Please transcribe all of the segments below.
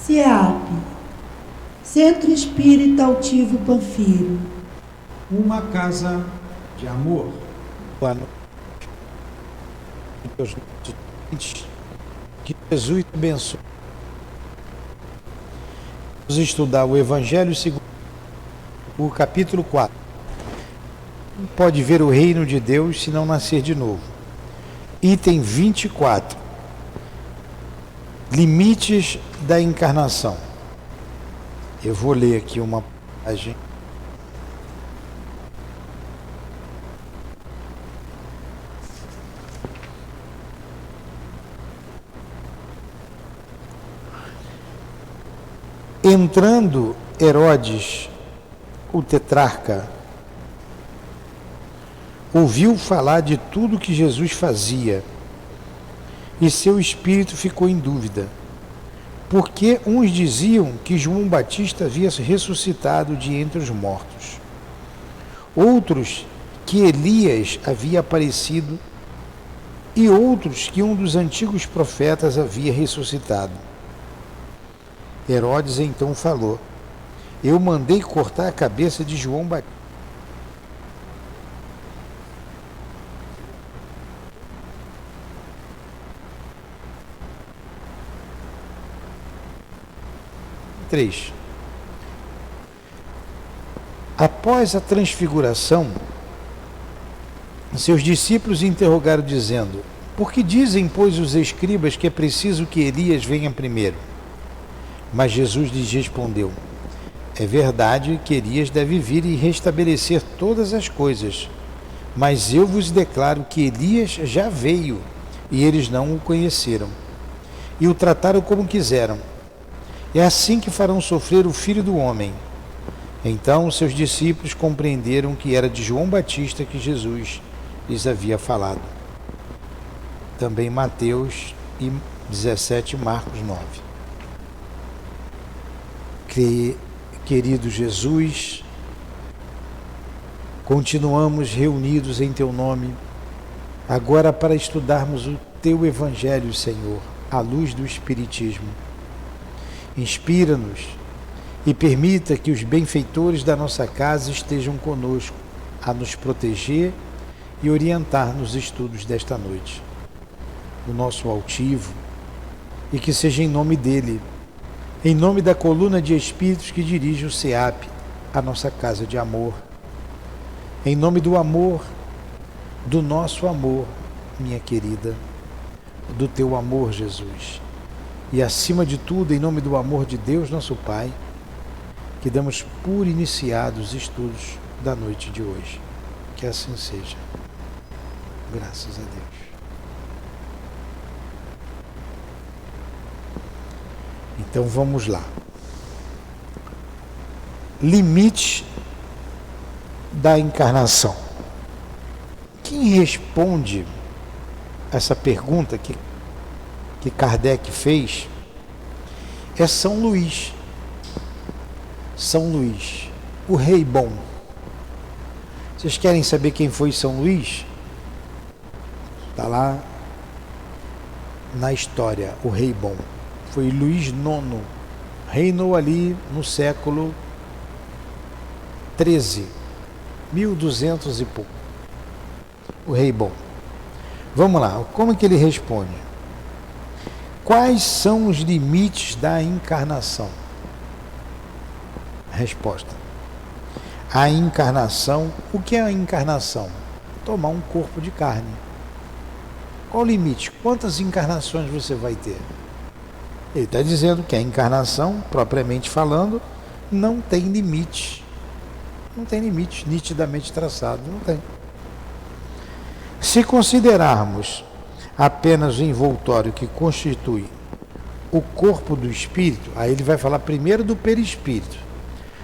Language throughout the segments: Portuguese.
CEAP, Centro Espírita Altivo Panfiro. Uma casa de amor. Boa noite. Que Jesus te abençoe. Vamos estudar o Evangelho segundo o capítulo 4. Não pode ver o reino de Deus se não nascer de novo. Item 24. Limites da encarnação. Eu vou ler aqui uma página. Entrando Herodes, o tetrarca, ouviu falar de tudo que Jesus fazia e seu espírito ficou em dúvida, porque uns diziam que João Batista havia ressuscitado de entre os mortos, outros que Elias havia aparecido e outros que um dos antigos profetas havia ressuscitado. Herodes então falou: eu mandei cortar a cabeça de João Batista. Após a transfiguração, seus discípulos interrogaram dizendo: por que dizem, pois, os escribas que é preciso que Elias venha primeiro? Mas Jesus lhes respondeu: é verdade que Elias deve vir e restabelecer todas as coisas, mas eu vos declaro que Elias já veio e eles não o conheceram e o trataram como quiseram. É assim que farão sofrer o Filho do Homem. Então seus discípulos compreenderam que era de João Batista que Jesus lhes havia falado. Também Mateus 17, Marcos 9. Querido Jesus, continuamos reunidos em Teu nome, agora para estudarmos o Teu Evangelho, Senhor, à luz do Espiritismo. Inspira-nos e permita que os benfeitores da nossa casa estejam conosco, a nos proteger e orientar nos estudos desta noite. O nosso altivo, e que seja em nome dele, em nome da coluna de espíritos que dirige o CEAP, a nossa casa de amor, em nome do amor, do nosso amor, minha querida, do teu amor, Jesus, e acima de tudo, em nome do amor de Deus, nosso Pai, que damos por iniciados os estudos da noite de hoje. Que assim seja. Graças a Deus. Então vamos lá. Limite da encarnação. Quem responde essa pergunta que Kardec fez é São Luís. São Luís, o rei bom. Vocês querem saber quem foi São Luís? Está lá na história, o rei bom. Foi Luís IX, reinou ali no século XIII, 1200 e pouco. O rei bom. Vamos lá, como é que ele responde? Quais são os limites da encarnação? Resposta: a encarnação, o que é a encarnação? Tomar um corpo de carne. Qual o limite? Quantas encarnações você vai ter? Ele está dizendo que a encarnação, propriamente falando, não tem limite. Não tem limite nitidamente traçado, não tem. Se considerarmos apenas o envoltório que constitui o corpo do espírito, aí ele vai falar primeiro do perispírito.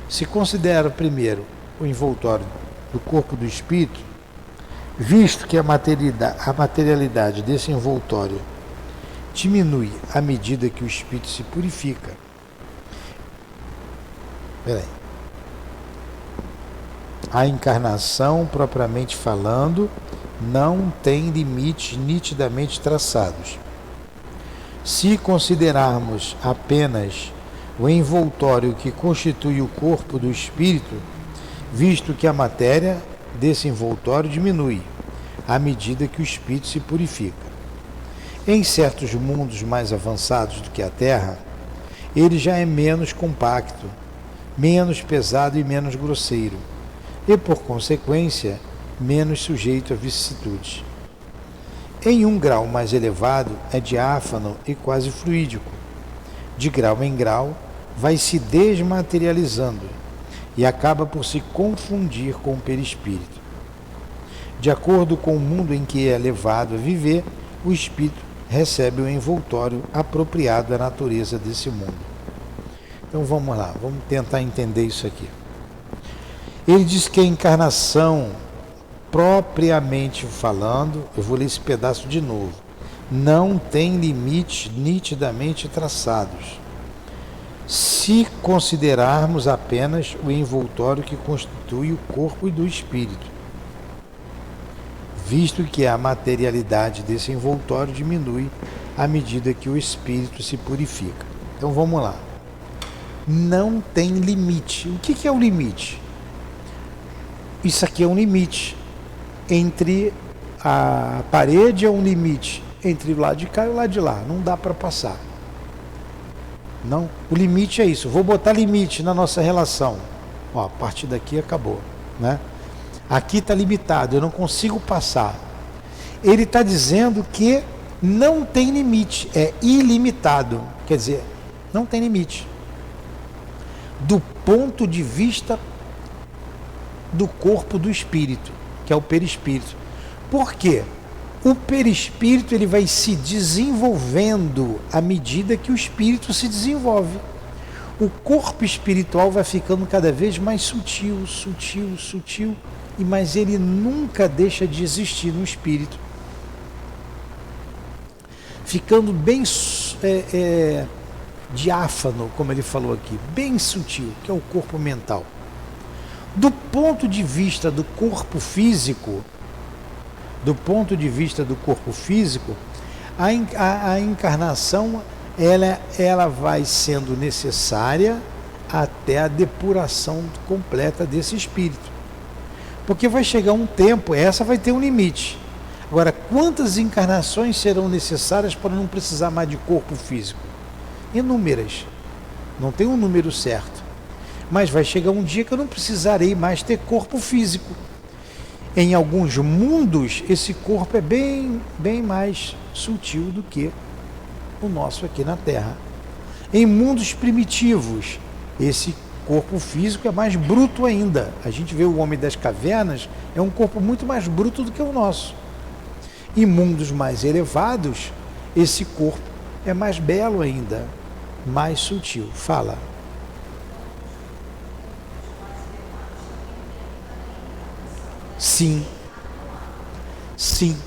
Se considera primeiro o envoltório do corpo do espírito, visto que a materialidade desse envoltório diminui à medida que o espírito se purifica. A encarnação, propriamente falando, não tem limites nitidamente traçados. Se considerarmos apenas o envoltório que constitui o corpo do espírito, visto que a matéria desse envoltório diminui à medida que o espírito se purifica. Em certos mundos mais avançados do que a Terra, ele já é menos compacto, menos pesado e menos grosseiro, e por consequência, menos sujeito a vicissitudes. Em um grau mais elevado, é diáfano e quase fluídico. De grau em grau, vai se desmaterializando e acaba por se confundir com o perispírito. De acordo com o mundo em que é levado a viver, o espírito recebe o envoltório apropriado à natureza desse mundo. Então vamos lá, vamos tentar entender isso aqui. Ele diz que a encarnação, propriamente falando, eu vou ler esse pedaço de novo, não tem limites nitidamente traçados, se considerarmos apenas o envoltório que constitui o corpo e do espírito, visto que a materialidade desse envoltório diminui à medida que o espírito se purifica. Então vamos lá. Não tem limite. O que é o limite? Isso aqui é um limite. Entre a parede é um limite. Entre o lado de cá e o lado de lá. Não dá para passar. Não. O limite é isso. Vou botar limite na nossa relação. Ó, a partir daqui acabou, né? Aqui está limitado, eu não consigo passar. Ele está dizendo que não tem limite, é ilimitado. Quer dizer, não tem limite. Do ponto de vista do corpo do espírito, que é o perispírito. Por quê? O perispírito ele vai se desenvolvendo à medida que o espírito se desenvolve. O corpo espiritual vai ficando cada vez mais sutil, sutil, sutil, mas ele nunca deixa de existir no espírito. Ficando bem diáfano, como ele falou aqui, bem sutil, que é o corpo mental. Do ponto de vista do corpo físico, a encarnação ela vai sendo necessária até a depuração completa desse espírito. Porque vai chegar um tempo, essa vai ter um limite. Agora, quantas encarnações serão necessárias para não precisar mais de corpo físico? Inúmeras. Não tem um número certo. Mas vai chegar um dia que eu não precisarei mais ter corpo físico. Em alguns mundos, esse corpo é bem mais sutil do que o nosso aqui na Terra. Em mundos primitivos, esse corpo físico é mais bruto ainda. A gente vê o homem das cavernas, é um corpo muito mais bruto do que o nosso. Em mundos mais elevados, esse corpo é mais belo ainda, mais sutil. Fala. Sim. Sim.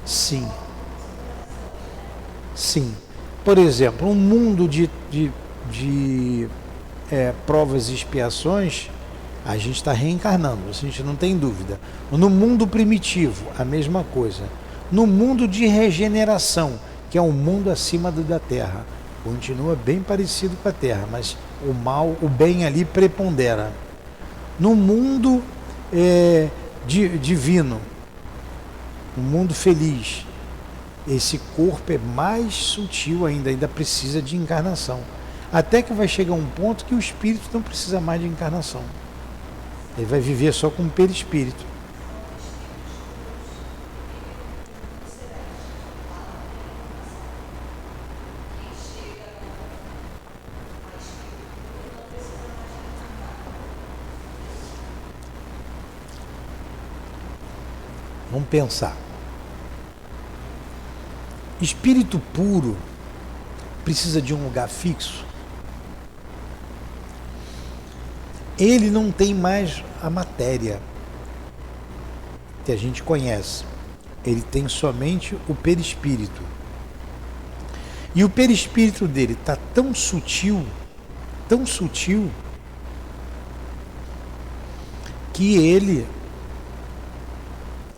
Sim. Sim. Por exemplo, um mundo de provas e expiações, a gente está reencarnando, a gente não tem dúvida. No mundo primitivo, a mesma coisa. No mundo de regeneração, que é um mundo acima do da Terra, continua bem parecido com a Terra, mas o bem ali prepondera. No mundo divino, um mundo feliz, esse corpo é mais sutil ainda precisa de encarnação. Até que vai chegar um ponto que o espírito não precisa mais de encarnação. Ele vai viver só com o perispírito. Vamos pensar. Espírito puro precisa de um lugar fixo. Ele não tem mais a matéria que a gente conhece. Ele tem somente o perispírito. E o perispírito dele está tão sutil, que ele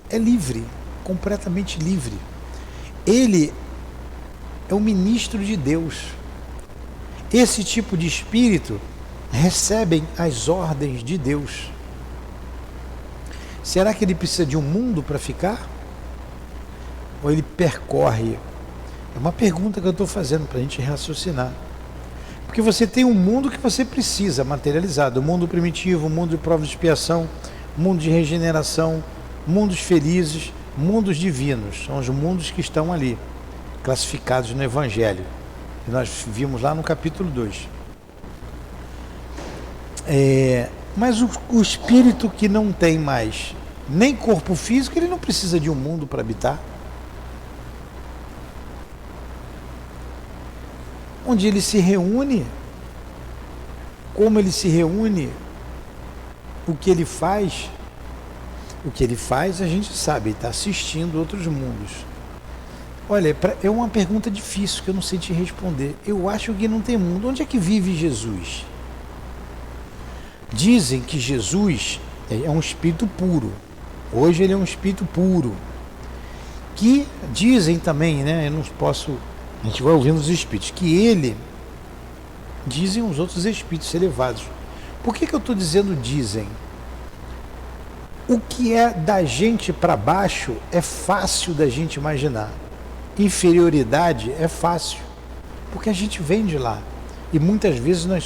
é livre, completamente livre. Ele é o ministro de Deus. Esse tipo de espírito recebem as ordens de Deus. Será que ele precisa de um mundo para ficar? Ou ele percorre? É uma pergunta que eu estou fazendo para a gente raciocinar. Porque você tem um mundo que você precisa materializado, o mundo primitivo, o mundo de prova de expiação, mundo de regeneração, mundos felizes, mundos divinos. São os mundos que estão ali, classificados no Evangelho. Que nós vimos lá no capítulo 2. Mas o espírito que não tem mais nem corpo físico, ele não precisa de um mundo para habitar. Onde ele se reúne, como ele se reúne, o que ele faz a gente sabe, ele está assistindo outros mundos. Olha, é uma pergunta difícil que eu não sei te responder. Eu acho que não tem mundo. Onde é que vive Jesus? Dizem que Jesus é um espírito puro. Hoje ele é um espírito puro. Que dizem também, né? Eu não posso. A gente vai ouvindo os espíritos. Que ele. Dizem os outros espíritos elevados. Por que eu estou dizendo dizem? O que é da gente para baixo é fácil da gente imaginar. Inferioridade é fácil. Porque a gente vem de lá. E muitas vezes nós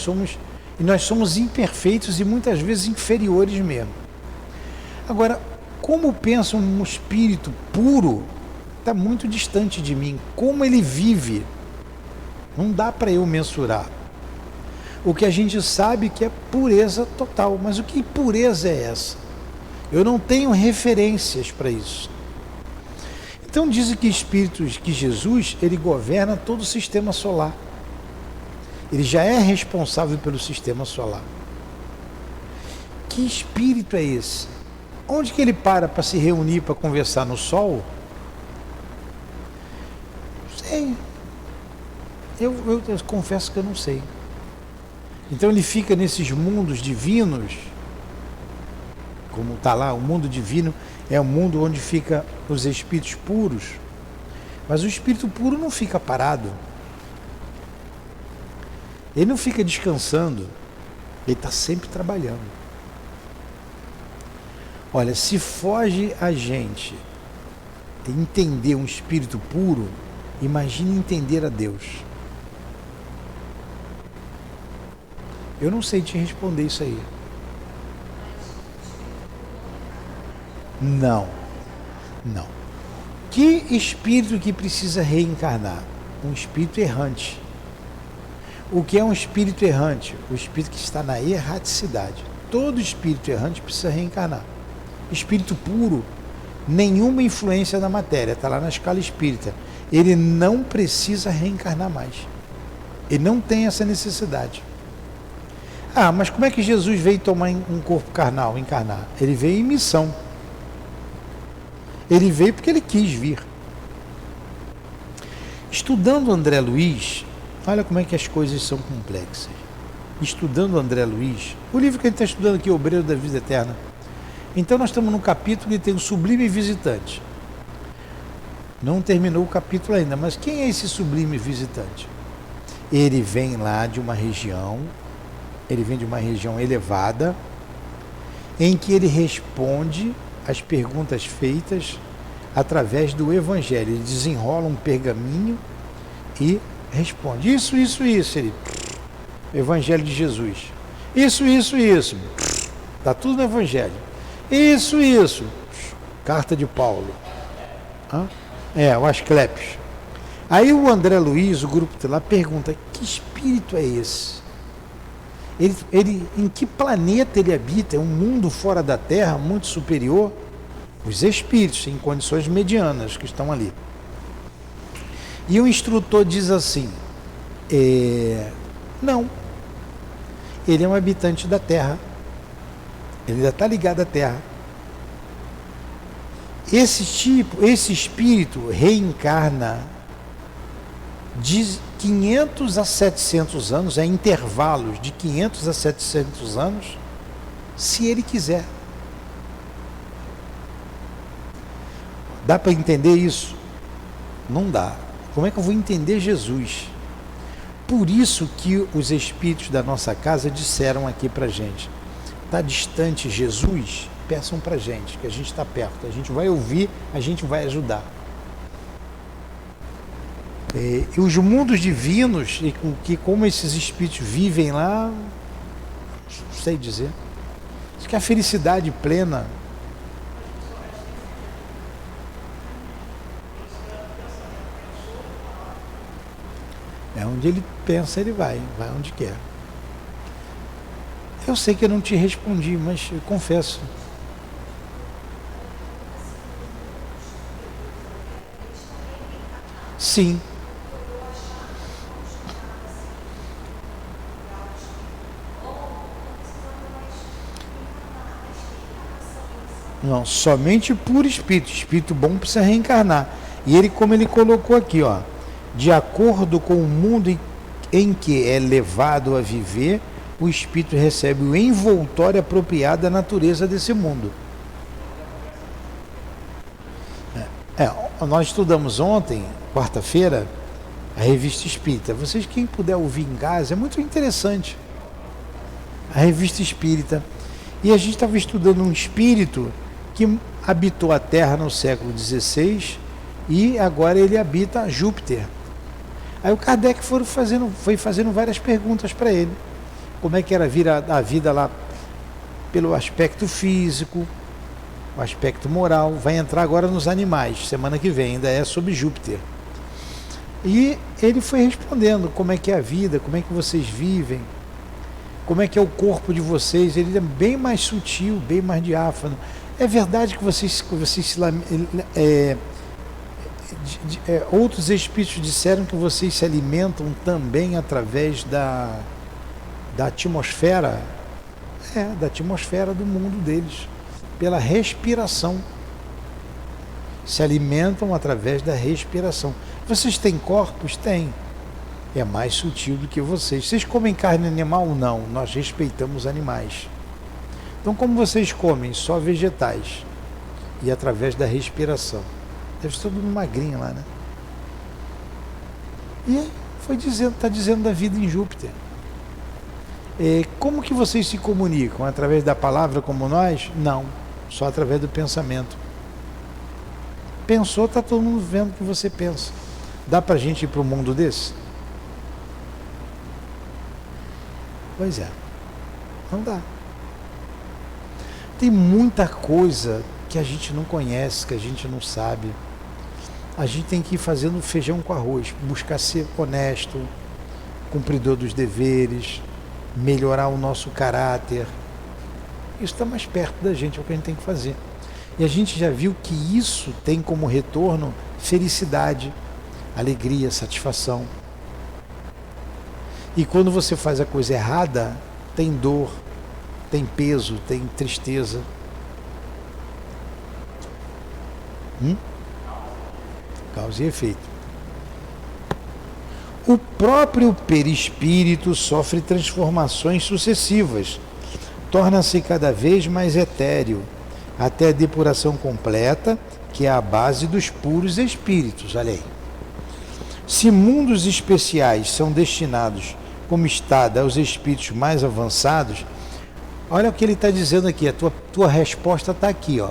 somos imperfeitos e muitas vezes inferiores mesmo. Agora, como pensa um espírito puro, está muito distante de mim. Como ele vive, não dá para eu mensurar. O que a gente sabe que é pureza total. Mas o que pureza é essa? Eu não tenho referências para isso. Então dizem que Jesus, ele governa todo o sistema solar. Ele já é responsável pelo sistema solar. Que espírito é esse? Onde que ele para se reunir para conversar no Sol? Não sei. Eu confesso que eu não sei. Então ele fica nesses mundos divinos, como está lá, o mundo divino é o mundo onde ficam os espíritos puros. Mas o espírito puro não fica parado. Ele não fica descansando. Ele está sempre trabalhando. Olha, se foge a gente entender um espírito puro, imagine entender a Deus. Eu não sei te responder isso aí. Não. Que espírito que precisa reencarnar? Um espírito errante. O que é um espírito errante? O espírito que está na erraticidade. Todo espírito errante precisa reencarnar. Espírito puro, nenhuma influência na matéria, está lá na escala espírita. Ele não precisa reencarnar mais. Ele não tem essa necessidade. Ah, mas como é que Jesus veio tomar um corpo carnal, encarnar? Ele veio em missão. Ele veio porque ele quis vir. Estudando André Luiz, olha como é que as coisas são complexas. Estudando André Luiz, o livro que a gente está estudando aqui, Obreiro da Vida Eterna. Então nós estamos no capítulo que tem o Sublime Visitante. Não terminou o capítulo ainda, mas quem é esse Sublime Visitante? Ele vem lá de uma região, elevada, em que ele responde as perguntas feitas através do Evangelho. Ele desenrola um pergaminho e responde isso. Ele, Evangelho de Jesus. Isso. Está tudo no Evangelho. Isso. Carta de Paulo. O Asclepios. Aí o André Luiz, o grupo lá, pergunta: que espírito é esse? Ele em que planeta ele habita? É um mundo fora da Terra, muito superior? Os espíritos em condições medianas que estão ali. E o instrutor diz assim: não, ele é um habitante da Terra, ele ainda está ligado à Terra. Esse espírito reencarna de 500 a 700 anos, intervalos de 500 a 700 anos, se ele quiser. Dá para entender isso? Não dá. Como é que eu vou entender Jesus? por isso que os espíritos da nossa casa disseram aqui para gente: está distante Jesus? Peçam para gente, que a gente está perto. A gente vai ouvir, a gente vai ajudar. E os mundos divinos, e como esses espíritos vivem lá, não sei dizer. Acho que a felicidade plena. É onde ele pensa, ele vai onde quer. Eu sei que eu não te respondi, mas eu confesso. Sim. Não, somente por espírito. Espírito bom precisa reencarnar. E ele, como ele colocou aqui, ó, de acordo com o mundo em que é levado a viver, o espírito recebe o envoltório apropriado da natureza desse mundo. Nós estudamos ontem, quarta-feira, a Revista Espírita. Vocês, quem puder ouvir em casa, é muito interessante. A Revista Espírita. E a gente estava estudando um espírito que habitou a Terra no século XVI e agora ele habita Júpiter. Aí o Kardec foi fazendo várias perguntas para ele. Como é que era a vida lá pelo aspecto físico, o aspecto moral. Vai entrar agora nos animais, semana que vem, ainda é sobre Júpiter. E ele foi respondendo como é que é a vida, como é que vocês vivem, como é que é o corpo de vocês. Ele é bem mais sutil, bem mais diáfano. É verdade que outros espíritos disseram que vocês se alimentam também através da atmosfera, da atmosfera do mundo deles, pela respiração. Se alimentam através da respiração. Vocês têm corpos? Têm. É mais sutil do que vocês. Vocês comem carne animal? Não. Nós respeitamos animais. Então, como vocês comem só vegetais e através da respiração? Deve ser todo mundo magrinho lá, né? E aí, está dizendo da vida em Júpiter. Como que vocês se comunicam? Através da palavra como nós? Não. Só através do pensamento. Pensou, está todo mundo vendo o que você pensa. Dá para a gente ir para um mundo desse? Pois é. Não dá. Tem muita coisa que a gente não conhece, que a gente não sabe. A gente tem que ir fazendo feijão com arroz, buscar ser honesto, cumpridor dos deveres, melhorar o nosso caráter. Isso está mais perto da gente, é o que a gente tem que fazer. E a gente já viu que isso tem como retorno felicidade, alegria, satisfação. E quando você faz a coisa errada, tem dor, tem peso, tem tristeza. Causa e efeito. O próprio perispírito sofre transformações sucessivas, torna-se cada vez mais etéreo, até a depuração completa, que é a base dos puros espíritos. Olha aí. Se mundos especiais são destinados como estada aos espíritos mais avançados, olha o que ele está dizendo aqui, a tua resposta está aqui, ó.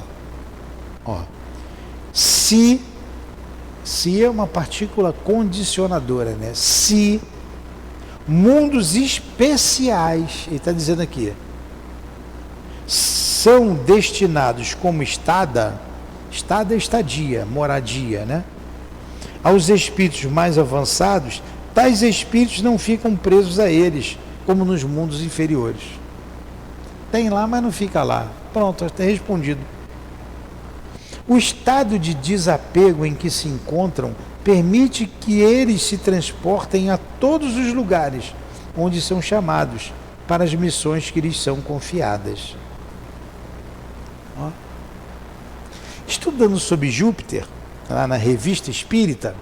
Se é uma partícula condicionadora, né? Se mundos especiais, ele está dizendo aqui, são destinados como estada é estadia, moradia, né? Aos espíritos mais avançados, tais espíritos não ficam presos a eles, como nos mundos inferiores. Tem lá, mas não fica lá. Pronto, está respondido. O estado de desapego em que se encontram permite que eles se transportem a todos os lugares onde são chamados para as missões que lhes são confiadas. Estudando sobre Júpiter, lá na Revista Espírita,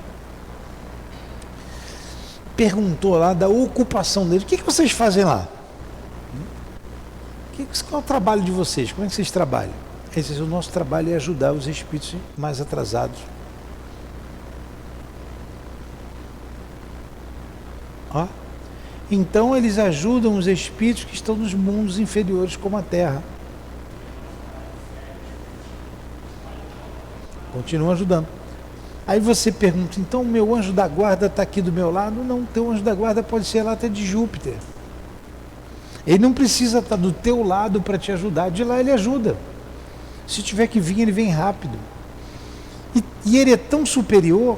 perguntou lá da ocupação deles. O que vocês fazem lá? Qual é o trabalho de vocês? Como é que vocês trabalham? O nosso trabalho é ajudar os espíritos mais atrasados. Então eles ajudam os espíritos que estão nos mundos inferiores como a Terra. Continuam ajudando. Aí você pergunta, então o meu anjo da guarda está aqui do meu lado? Não, teu anjo da guarda pode ser lá até de Júpiter. Ele não precisa estar do teu lado para te ajudar, de lá ele ajuda. Se tiver que vir, ele vem rápido. E ele é tão superior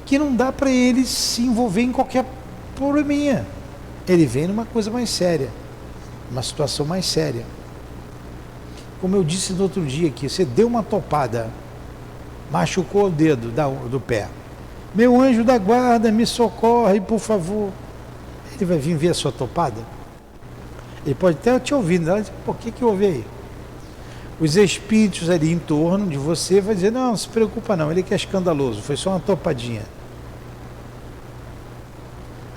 que não dá para ele se envolver em qualquer probleminha. Ele vem numa coisa mais séria, uma situação mais séria. Como eu disse no outro dia aqui, você deu uma topada, machucou o dedo do pé. Meu anjo da guarda, me socorre, por favor. Ele vai vir ver a sua topada? Ele pode até te ouvir, né? Por que houve aí? Os espíritos ali em torno de você vão dizer, não se preocupa não, ele que é escandaloso, foi só uma topadinha.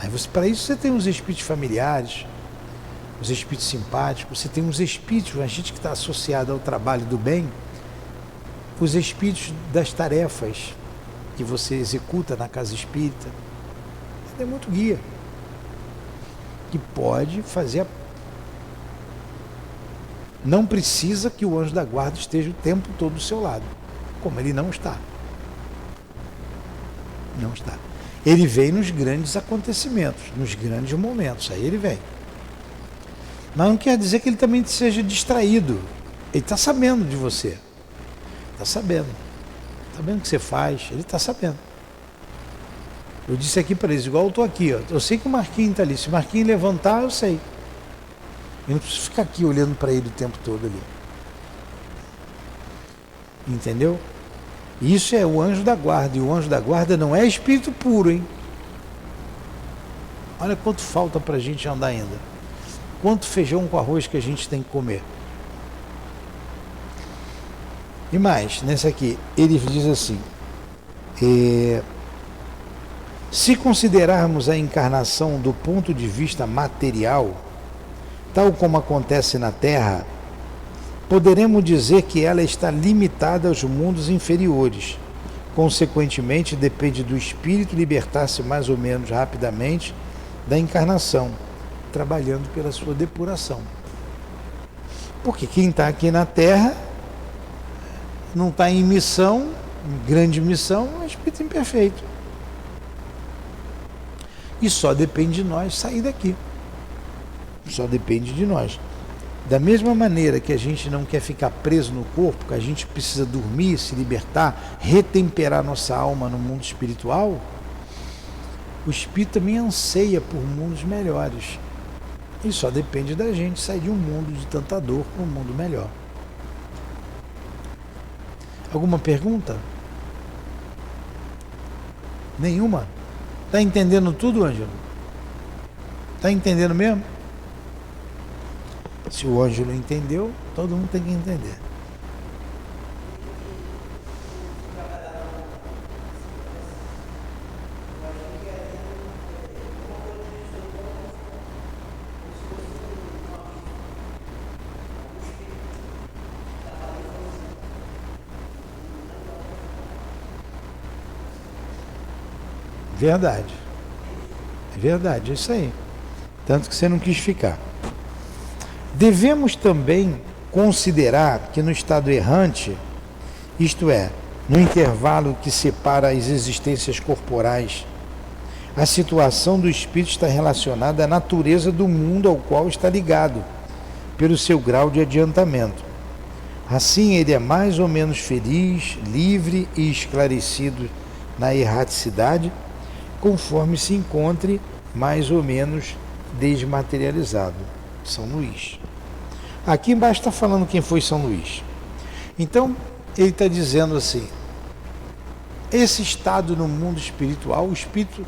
Aí para isso você tem os espíritos familiares, os espíritos simpáticos, você tem os espíritos, a gente que está associado ao trabalho do bem, os espíritos das tarefas que você executa na casa espírita. Você tem muito guia que pode fazer Não precisa que o anjo da guarda esteja o tempo todo do seu lado, como ele não está. Não está. Ele vem nos grandes acontecimentos, nos grandes momentos, aí ele vem. Mas não quer dizer que ele também seja distraído. Ele está sabendo de você. Está sabendo. Está sabendo o que você faz, ele está sabendo. Eu disse aqui para eles, igual eu estou aqui, ó. Eu sei que o Marquinhos está ali. Se o Marquinhos levantar, eu sei. Eu não preciso ficar aqui olhando para ele o tempo todo ali. Entendeu? Isso é o anjo da guarda. E o anjo da guarda não é espírito puro, hein? Olha quanto falta para a gente andar ainda. Quanto feijão com arroz que a gente tem que comer. E mais, nessa aqui, ele diz assim, se considerarmos a encarnação do ponto de vista material, tal como acontece na Terra, poderemos dizer que ela está limitada aos mundos inferiores. Consequentemente, depende do espírito libertar-se mais ou menos rapidamente da encarnação, trabalhando pela sua depuração. Porque quem está aqui na Terra não está em missão, em grande missão, é espírito imperfeito. E só depende de nós sair daqui. Só depende de nós. Da mesma maneira que a gente não quer ficar preso no corpo, que a gente precisa dormir, se libertar, retemperar nossa alma no mundo espiritual, o espírito também anseia por mundos melhores. E só depende da gente sair de um mundo de tanta dor para um mundo melhor. Alguma pergunta? Nenhuma? Está entendendo tudo, Ângelo? Está entendendo mesmo? Se o Ângelo entendeu, todo mundo tem que entender. Verdade. É verdade, é isso aí. Tanto que você não quis ficar. Devemos também considerar que no estado errante, isto é, no intervalo que separa as existências corporais, a situação do espírito está relacionada à natureza do mundo ao qual está ligado, pelo seu grau de adiantamento. Assim, ele é mais ou menos feliz, livre e esclarecido na erraticidade, conforme se encontre mais ou menos desmaterializado. São Luís. Aqui embaixo está falando quem foi São Luís. Então, ele está dizendo assim, esse estado no mundo espiritual, o espírito,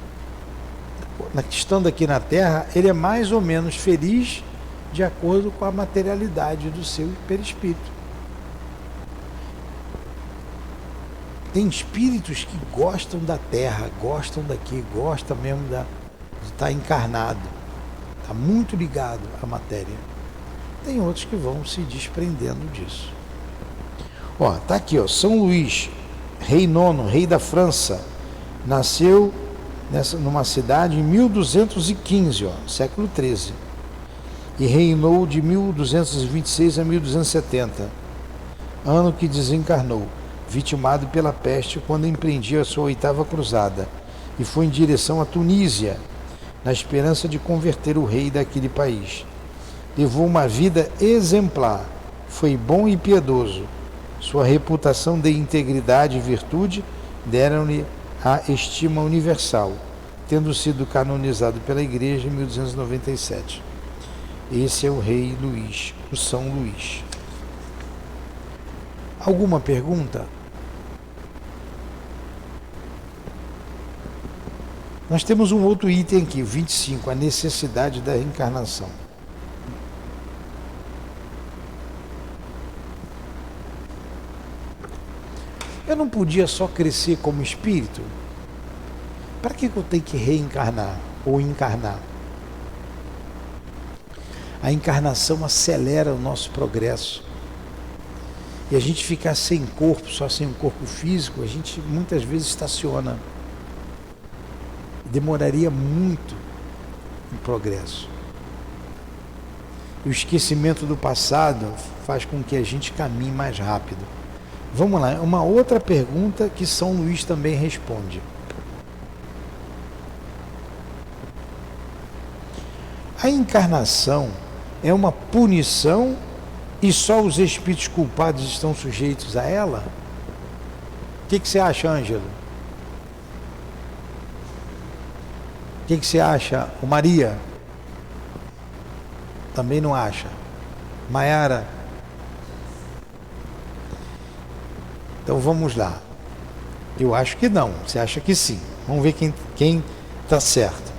estando aqui na Terra, ele é mais ou menos feliz de acordo com a materialidade do seu perispírito. Tem espíritos que gostam da Terra, gostam daqui, gostam mesmo de estar encarnado, está muito ligado à matéria. Tem outros que vão se desprendendo disso. Ó, tá aqui, ó, São Luís, rei nono, rei da França, nasceu numa cidade em 1215, século XIII, e reinou de 1226 a 1270, ano que desencarnou, vitimado pela peste quando empreendia a sua 8ª cruzada, e foi em direção à Tunísia, na esperança de converter o rei daquele país. Levou uma vida exemplar, foi bom e piedoso. Sua reputação de integridade e virtude deram-lhe a estima universal, tendo sido canonizado pela Igreja em 1297. Esse é o rei Luís, o São Luís. Alguma pergunta? Nós temos um outro item aqui, 25, a necessidade da reencarnação. Eu não podia só crescer como espírito? Para que eu tenho que reencarnar ou encarnar? A encarnação acelera o nosso progresso. E a gente ficar sem corpo, só sem um corpo físico, a gente muitas vezes estaciona. Demoraria muito o progresso. E o esquecimento do passado faz com que a gente caminhe mais rápido. Vamos lá, uma outra pergunta que São Luís também responde. A encarnação é uma punição e só os espíritos culpados estão sujeitos a ela? O que você acha, Ângelo? O que você acha, o Maria? Também não acha? Maiara? Então vamos lá. Eu acho que não, você acha que sim. Vamos ver quem está certo.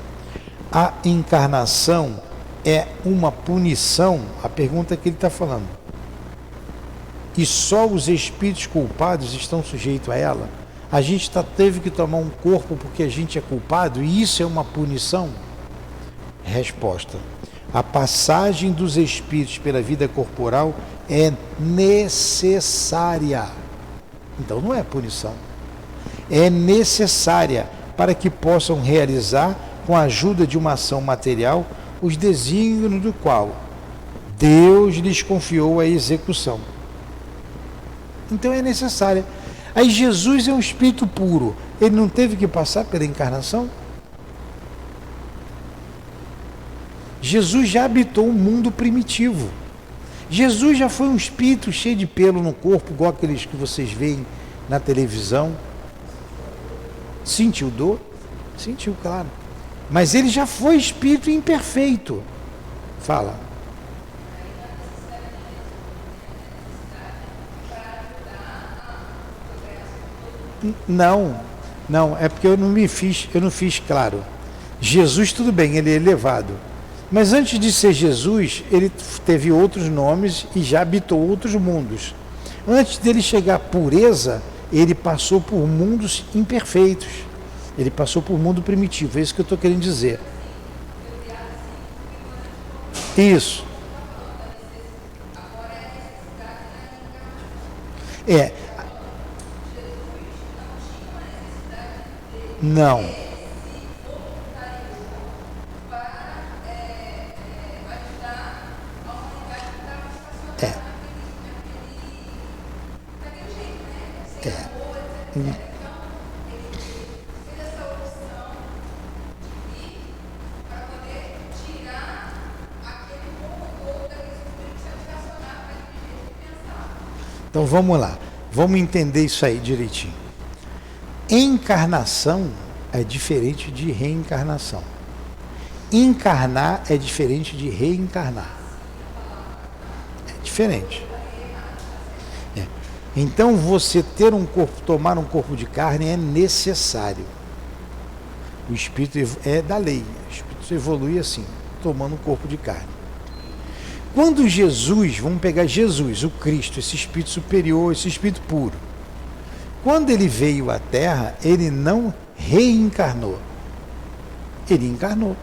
A encarnação é uma punição, a pergunta que ele está falando. E só os espíritos culpados estão sujeitos a ela? A gente teve que tomar um corpo porque a gente é culpado e isso é uma punição? Resposta. A passagem dos espíritos pela vida corporal é necessária. Então não é punição. É necessária para que possam realizar, com a ajuda de uma ação material, os desígnios do qual Deus lhes confiou a execução. Então é necessária. Aí Jesus é um espírito puro. Ele não teve que passar pela encarnação? Jesus já habitou um mundo primitivo. Jesus já foi um espírito cheio de pelo no corpo, igual aqueles que vocês veem na televisão. Sentiu dor? Sentiu, claro. Mas ele já foi espírito imperfeito. Fala. Não, é porque eu não fiz claro. Jesus, tudo bem, ele é elevado. Mas antes de ser Jesus, ele teve outros nomes e já habitou outros mundos. Antes dele chegar à pureza, ele passou por mundos imperfeitos. Ele passou por mundo primitivo, é isso que eu estou querendo dizer. Isso. Não. Então vamos lá, vamos entender isso aí direitinho. Encarnação é diferente de reencarnação. Encarnar é diferente de reencarnar. É diferente. Então você ter um corpo, tomar um corpo de carne é necessário. O espírito é da lei, o espírito evolui assim, tomando um corpo de carne. Quando Jesus, vamos pegar Jesus, o Cristo, esse espírito superior, esse espírito puro, quando ele veio à Terra, ele não reencarnou. Ele encarnou.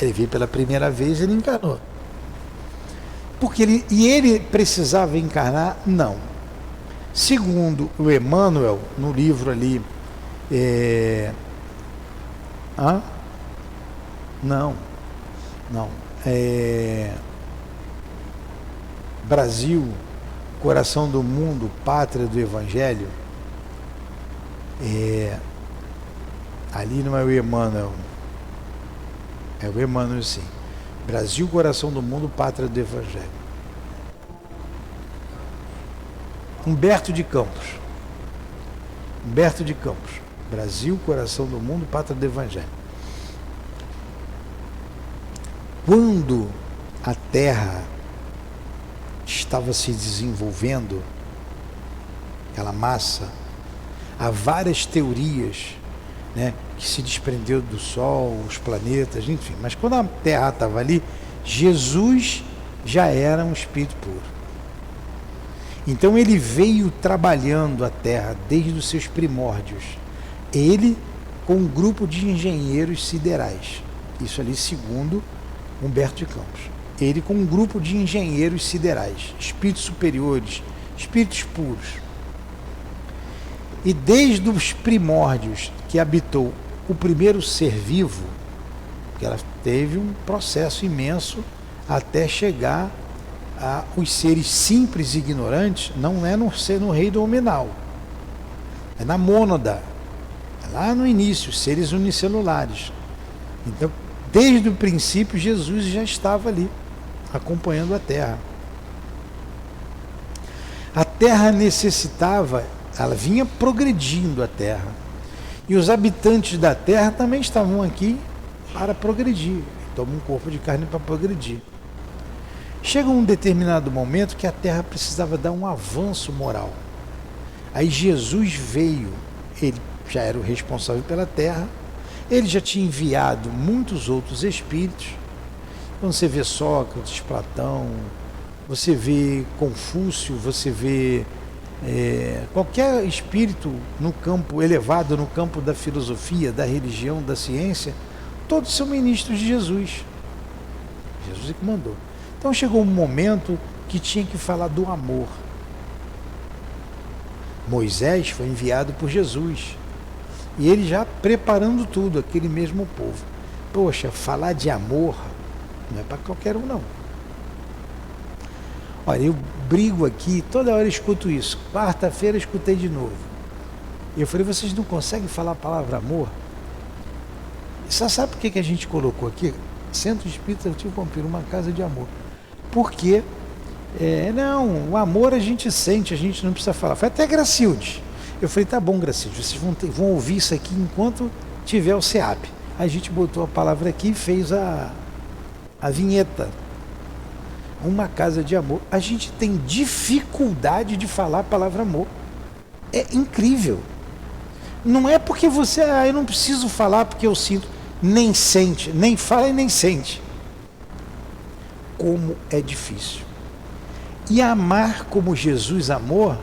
Ele veio pela primeira vez, ele encarnou. Porque ele precisava encarnar? Não. Segundo o Emmanuel, no livro ali, Hã? Não. Brasil, coração do mundo, pátria do Evangelho. Ali não é o Emmanuel. É o Emmanuel, sim. Brasil, coração do mundo, pátria do Evangelho. Humberto de Campos. Brasil, coração do mundo, pátria do Evangelho. Quando a Terra estava se desenvolvendo, aquela massa, há várias teorias, né, que se desprendeu do Sol, os planetas, enfim. Mas quando a Terra estava ali, Jesus já era um espírito puro. Então ele veio trabalhando a Terra desde os seus primórdios. Ele com um grupo de engenheiros siderais. Isso ali segundo Humberto de Campos. Ele com um grupo de engenheiros siderais, espíritos superiores, espíritos puros. E desde os primórdios que habitou o primeiro ser vivo, que ela teve um processo imenso até chegar os seres simples e ignorantes, não é no reino nominal, é na mônada, é lá no início, seres unicelulares. Então, desde o princípio, Jesus já estava ali, acompanhando a Terra. A Terra necessitava, ela vinha progredindo a Terra, e os habitantes da Terra também estavam aqui para progredir, tomam um corpo de carne para progredir. Chega um determinado momento que a Terra precisava dar um avanço moral. Aí Jesus veio, ele já era o responsável pela Terra, ele já tinha enviado muitos outros espíritos. Quando você vê Sócrates, Platão, você vê Confúcio, você vê qualquer espírito no campo elevado, no campo da filosofia, da religião, da ciência, todos são ministros de Jesus. Jesus é que mandou. Então chegou um momento que tinha que falar do amor. Moisés foi enviado por Jesus. E ele já preparando tudo, aquele mesmo povo. Poxa, falar de amor não é para qualquer um, não. Olha, eu brigo aqui, toda hora eu escuto isso. Quarta-feira escutei de novo. E eu falei, vocês não conseguem falar a palavra amor? E você sabe por que a gente colocou aqui? Centro Espírita Altivo Pampiro, uma casa de amor. Porque, o amor a gente sente, a gente não precisa falar. Foi até Gracilde. Eu falei, tá bom, Gracilde, vocês vão ouvir isso aqui enquanto tiver o SEAP. Aí a gente botou a palavra aqui e fez a vinheta. Uma casa de amor. A gente tem dificuldade de falar a palavra amor. É incrível. Não é porque você, eu não preciso falar porque eu sinto. Nem sente, nem fala e nem sente. Como é difícil. E amar como Jesus amou,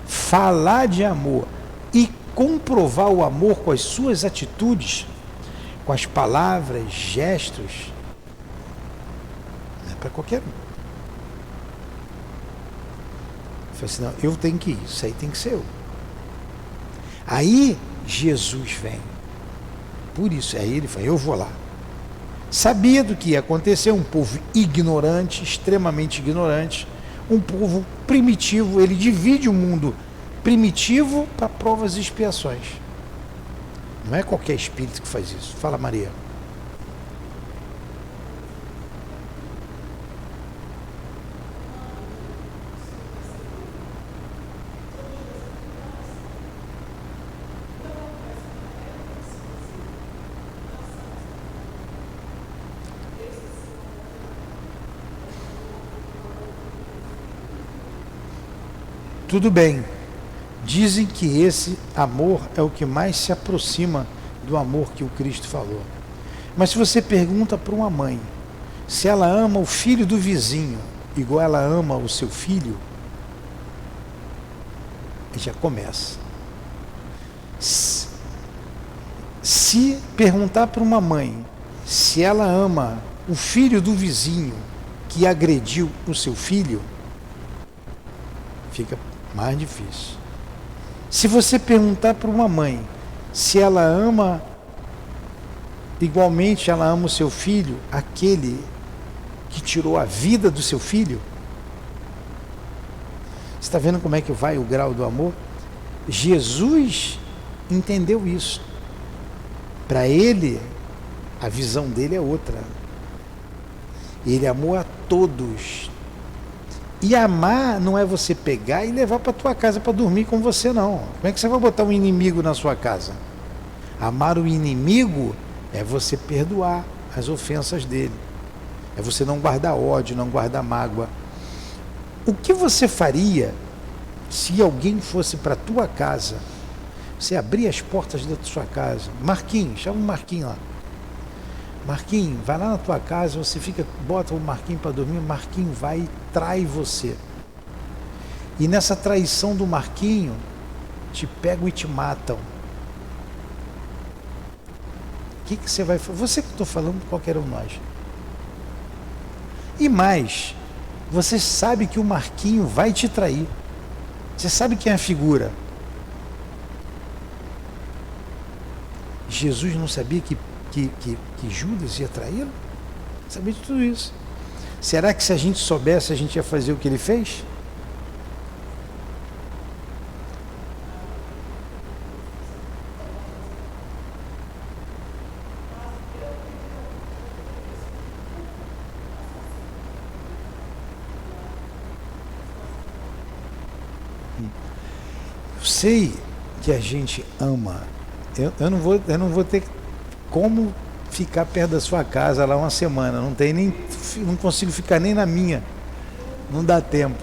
falar de amor e comprovar o amor com as suas atitudes, com as palavras, gestos, não é para qualquer um. Eu falei assim, não, eu tenho que ir, isso aí tem que ser eu. Aí Jesus vem. Por isso, aí ele fala, eu vou lá. Sabia do que ia acontecer, um povo ignorante, extremamente ignorante, um povo primitivo, ele divide o mundo primitivo para provas e expiações. Não é qualquer espírito que faz isso. Fala, Maria. Tudo bem, dizem que esse amor é o que mais se aproxima do amor que o Cristo falou. Mas se você pergunta para uma mãe se ela ama o filho do vizinho igual ela ama o seu filho, já começa. Se perguntar para uma mãe se ela ama o filho do vizinho que agrediu o seu filho, fica mais difícil. Se você perguntar para uma mãe Se ela ama, igualmente ela ama o seu filho, aquele que tirou a vida do seu filho. Você está vendo como é que vai o grau do amor? Jesus entendeu isso. Para ele, a visão dele é outra. Ele amou a todos. E amar não é você pegar e levar para tua casa para dormir com você, não. Como é que você vai botar um inimigo na sua casa? Amar o inimigo é você perdoar as ofensas dele. É você não guardar ódio, não guardar mágoa. O que você faria se alguém fosse para a tua casa, você abrir as portas da sua casa? Marquinhos, chama o Marquinhos lá. Marquinhos, vai lá na tua casa, você fica, bota o Marquinhos para dormir, o Marquinhos vai e trai você. E nessa traição do Marquinhos, te pegam e te matam. O que você vai fazer? Você que eu estou falando, qualquer um de nós. E mais, você sabe que o Marquinho vai te trair. Você sabe quem é a figura. Jesus não sabia que Judas ia traí-lo? Sabia de tudo isso. Será que se a gente soubesse, a gente ia fazer o que ele fez? Eu sei que a gente ama. Eu não vou ter como ficar perto da sua casa lá uma semana. Não consigo ficar nem na minha. Não dá tempo.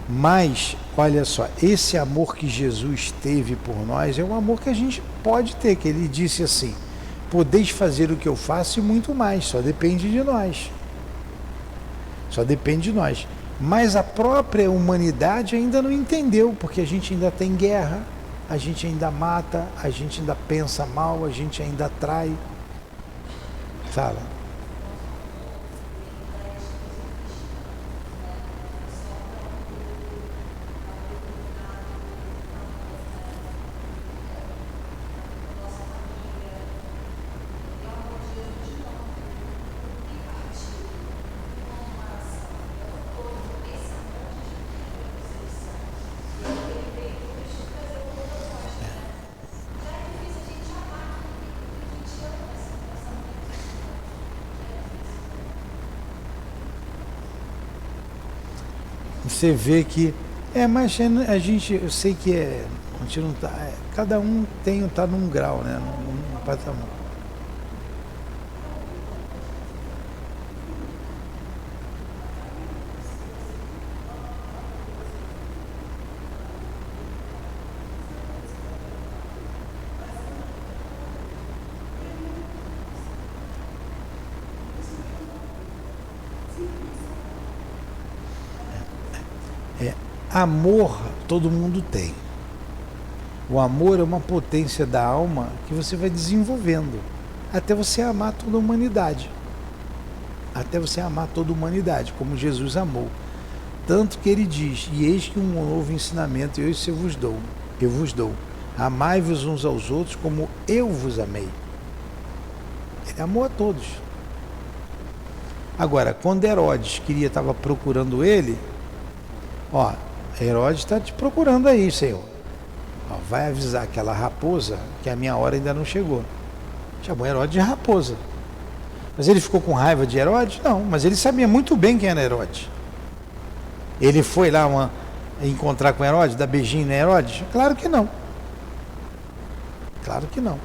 Mas, olha só, esse amor que Jesus teve por nós é um amor que a gente pode ter, que ele disse assim: podeis fazer o que eu faço e muito mais, só depende de nós. Só depende de nós. Mas a própria humanidade ainda não entendeu, porque a gente ainda tem guerra, a gente ainda mata, a gente ainda pensa mal, a gente ainda trai. Fala. Você vê que mas a gente, eu sei que a gente não tá, cada um tá num grau, né, num patamar. Amor todo mundo tem. O amor é uma potência da alma que você vai desenvolvendo até você amar toda a humanidade. Até você amar toda a humanidade, como Jesus amou. Tanto que ele diz: e eis que um novo ensinamento eu vos dou. Amai-vos uns aos outros como eu vos amei. Ele amou a todos. Agora, quando Herodes estava procurando ele, Herodes está te procurando aí, Senhor. Vai avisar aquela raposa que a minha hora ainda não chegou. Chamou Herodes de raposa. Mas ele ficou com raiva de Herodes? Não, mas ele sabia muito bem quem era Herodes. Ele foi lá encontrar com Herodes, dar beijinho em Herodes? Claro que não. Claro que não.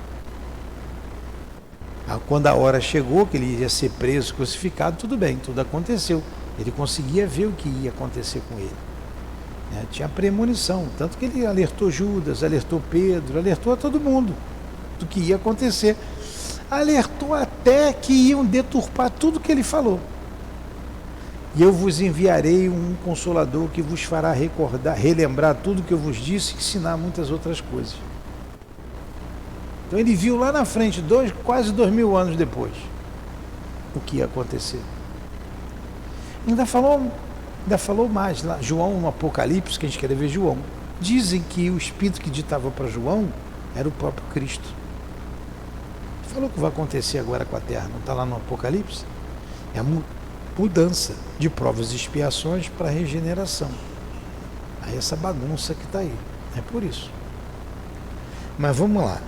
Quando a hora chegou, que ele ia ser preso, crucificado, tudo bem, tudo aconteceu. Ele conseguia ver o que ia acontecer com ele. Tinha premonição, tanto que ele alertou Judas, alertou Pedro, alertou a todo mundo do que ia acontecer. Alertou até que iam deturpar tudo que ele falou. E eu vos enviarei um consolador que vos fará relembrar tudo que eu vos disse e ensinar muitas outras coisas. Então ele viu lá na frente, quase 2000 anos depois, o que ia acontecer. Ainda falou mais lá, João no Apocalipse, que a gente quer ver João. Dizem que o Espírito que ditava para João era o próprio Cristo. Falou que vai acontecer agora com a Terra, não está lá no Apocalipse? É a mudança de provas e expiações para regeneração. Aí essa bagunça que está aí, é por isso. Mas vamos lá,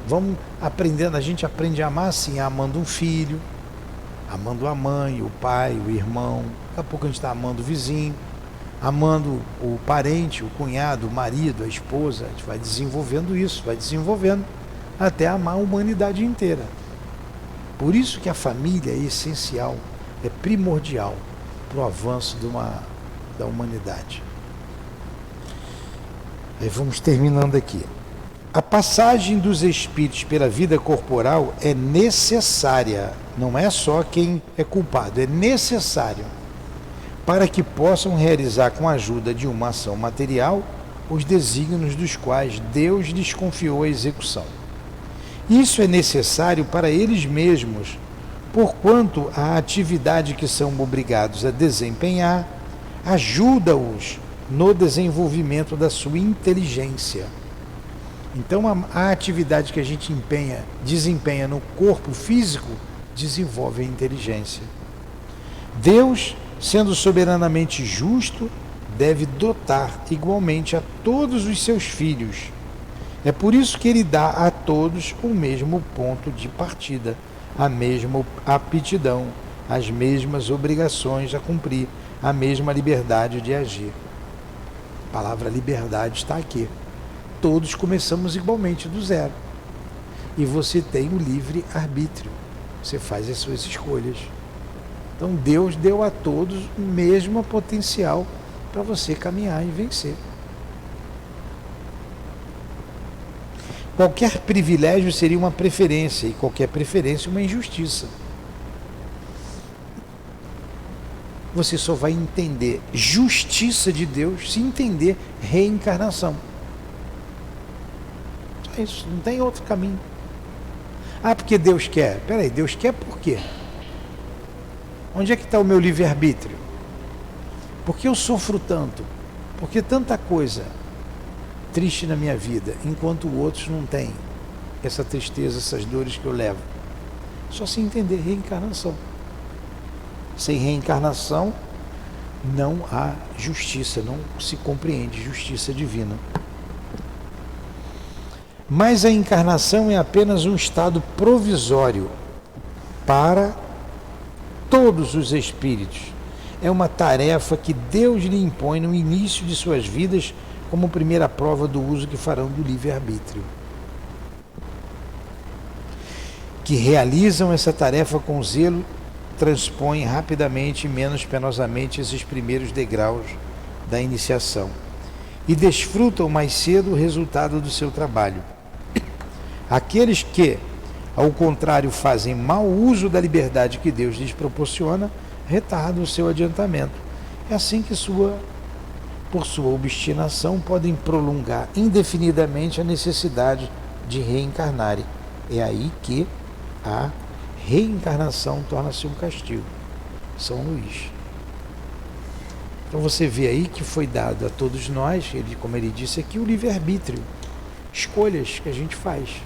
vamos aprendendo, a gente aprende a amar assim, amando um filho, amando a mãe, o pai, o irmão, daqui a pouco a gente está amando o vizinho, amando o parente, o cunhado, o marido, a esposa, a gente vai desenvolvendo isso, vai desenvolvendo até amar a humanidade inteira. Por isso que a família é essencial, é primordial para o avanço da humanidade. Aí vamos terminando aqui. A passagem dos espíritos pela vida corporal é necessária, não é só quem é culpado, é necessário para que possam realizar com a ajuda de uma ação material os desígnios dos quais Deus lhes confiou a execução. Isso é necessário para eles mesmos, porquanto a atividade que são obrigados a desempenhar ajuda-os no desenvolvimento da sua inteligência. Então a atividade que a gente desempenha no corpo físico desenvolve a inteligência. Deus, sendo soberanamente justo, deve dotar igualmente a todos os seus filhos. É por isso que ele dá a todos o mesmo ponto de partida, a mesma aptidão, as mesmas obrigações a cumprir, a mesma liberdade de agir. A palavra liberdade está aqui. Todos começamos igualmente do zero. E você tem o livre arbítrio. Você faz as suas escolhas. Então Deus deu a todos o mesmo potencial para você caminhar e vencer. Qualquer privilégio seria uma preferência, e qualquer preferência uma injustiça. Você só vai entender justiça de Deus se entender reencarnação. Só isso, não tem outro caminho. Ah, porque Deus quer. Peraí, Deus quer por quê? Onde é que está o meu livre-arbítrio? Por que eu sofro tanto? Por que tanta coisa triste na minha vida, enquanto outros não têm essa tristeza, essas dores que eu levo? Só se entender reencarnação. Sem reencarnação não há justiça, não se compreende justiça divina. Mas a encarnação é apenas um estado provisório para todos os espíritos. É uma tarefa que Deus lhe impõe no início de suas vidas como primeira prova do uso que farão do livre-arbítrio. Que realizam essa tarefa com zelo, transpõem rapidamente e menos penosamente esses primeiros degraus da iniciação e desfrutam mais cedo o resultado do seu trabalho. Aqueles que, ao contrário, fazem mau uso da liberdade que Deus lhes proporciona, retardam o seu adiantamento. É assim que por sua obstinação, podem prolongar indefinidamente a necessidade de reencarnarem. É aí que a reencarnação torna-se um castigo. São Luís. Então você vê aí que foi dado a todos nós, como ele disse aqui, o livre-arbítrio. Escolhas que a gente faz.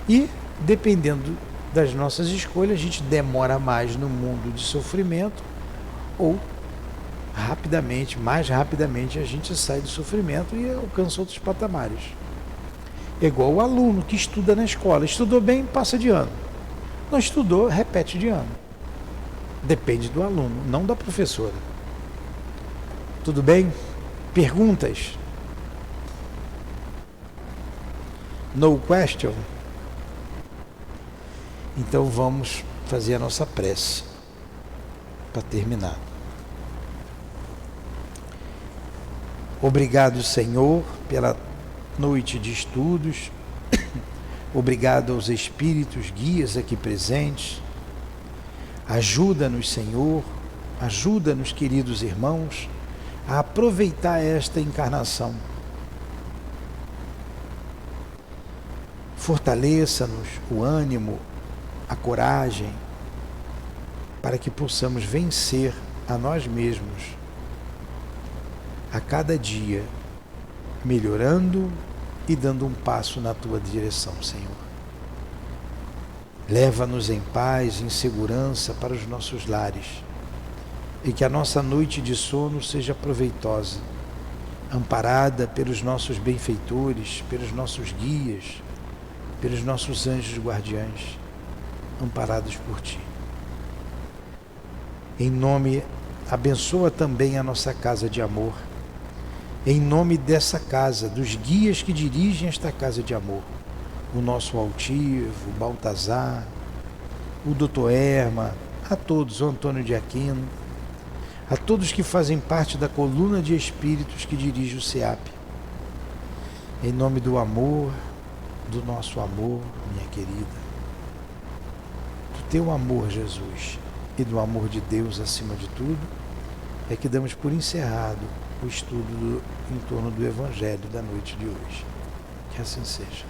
E, dependendo das nossas escolhas, a gente demora mais no mundo de sofrimento ou mais rapidamente a gente sai do sofrimento e alcança outros patamares. É igual o aluno que estuda na escola. Estudou bem, passa de ano. Não estudou, repete de ano. Depende do aluno, não da professora. Tudo bem? Perguntas? No question? Então vamos fazer a nossa prece para terminar. Obrigado, Senhor, pela noite de estudos. Obrigado aos espíritos guias aqui presentes. Ajuda-nos, Senhor, ajuda-nos, queridos irmãos, a aproveitar esta encarnação. Fortaleça-nos o ânimo, a coragem, para que possamos vencer a nós mesmos a cada dia, melhorando e dando um passo na tua direção, Senhor. Leva-nos em paz, em segurança para os nossos lares, e que a nossa noite de sono seja proveitosa, amparada pelos nossos benfeitores, pelos nossos guias, pelos nossos anjos guardiães, amparados por Ti. Em nome, abençoa também a nossa casa de amor, em nome dessa casa, dos guias que dirigem esta casa de amor, o nosso altivo, o Baltazar, o Dr. Erma, a todos, o Antônio de Aquino, a todos que fazem parte da coluna de espíritos que dirige o SEAP. Em nome do amor, do nosso amor, minha querida, do teu amor, Jesus, e do amor de Deus acima de tudo, é que damos por encerrado o estudo em torno do Evangelho da noite de hoje. Que assim seja.